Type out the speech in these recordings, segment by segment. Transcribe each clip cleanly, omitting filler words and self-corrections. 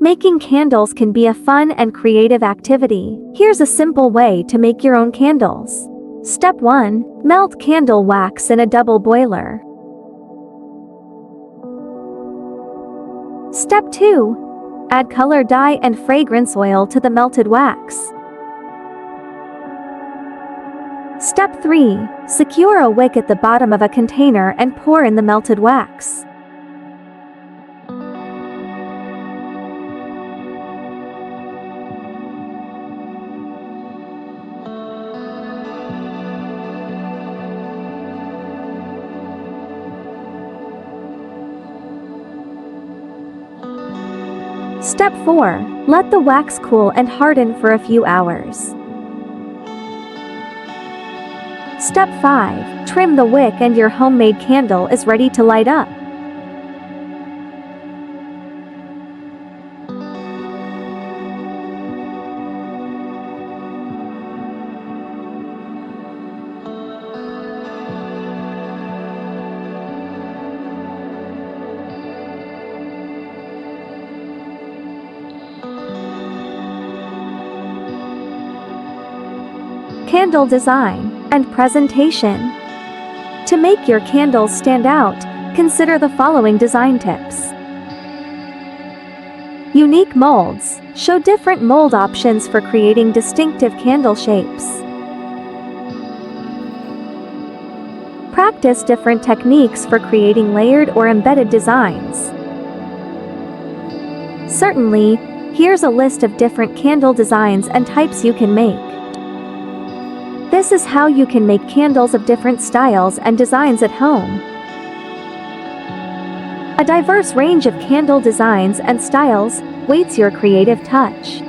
Making candles can be a fun and creative activity. Here's a simple way to make your own candles. Step 1. Melt candle wax in a double boiler. Step 2. Add color dye and fragrance oil to the melted wax. Step 3. Secure a wick at the bottom of a container and pour in the melted wax. Step 4. Let the wax cool and harden for a few hours. Step 5. Trim the wick and your homemade candle is ready to light up. Candle design and presentation. To make your candles stand out, consider the following design tips. Unique molds. Show different mold options for creating distinctive candle shapes. Practice different techniques for creating layered or embedded designs. Certainly, here's a list of different candle designs and types you can make. This is how you can make candles of different styles and designs at home. A diverse range of candle designs and styles waits your creative touch.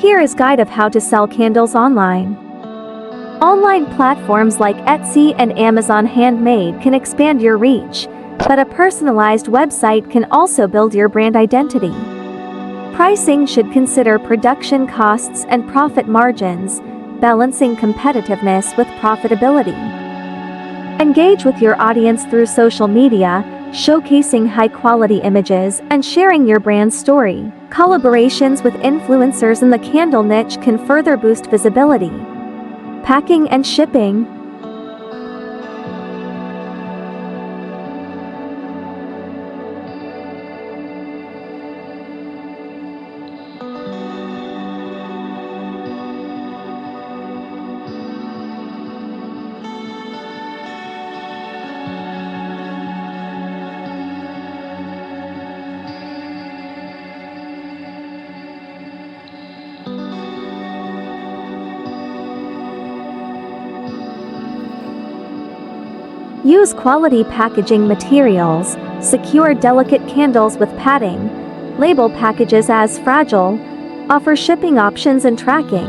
Here is guide of how to sell candles online. Online platforms like Etsy and Amazon Handmade can expand your reach, but a personalized website can also build your brand identity. Pricing should consider production costs and profit margins, balancing competitiveness with profitability. Engage with your audience through social media, showcasing high-quality images and sharing your brand story. Collaborations with influencers in the candle niche can further boost visibility. Packing and shipping. Use quality packaging materials, secure delicate candles with padding, label packages as fragile, offer shipping options and tracking,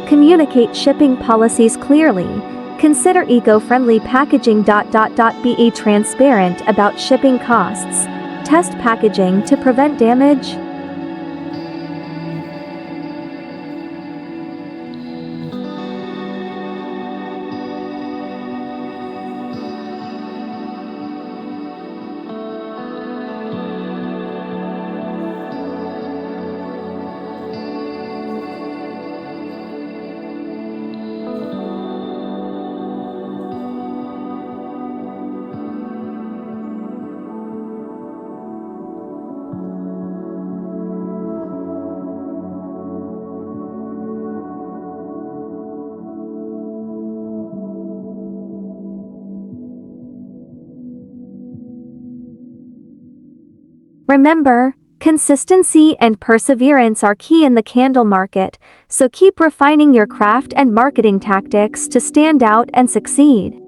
communicate shipping policies clearly, consider eco-friendly packaging. Be transparent about shipping costs, test packaging to prevent damage. Remember, consistency and perseverance are key in the candle market, so keep refining your craft and marketing tactics to stand out and succeed.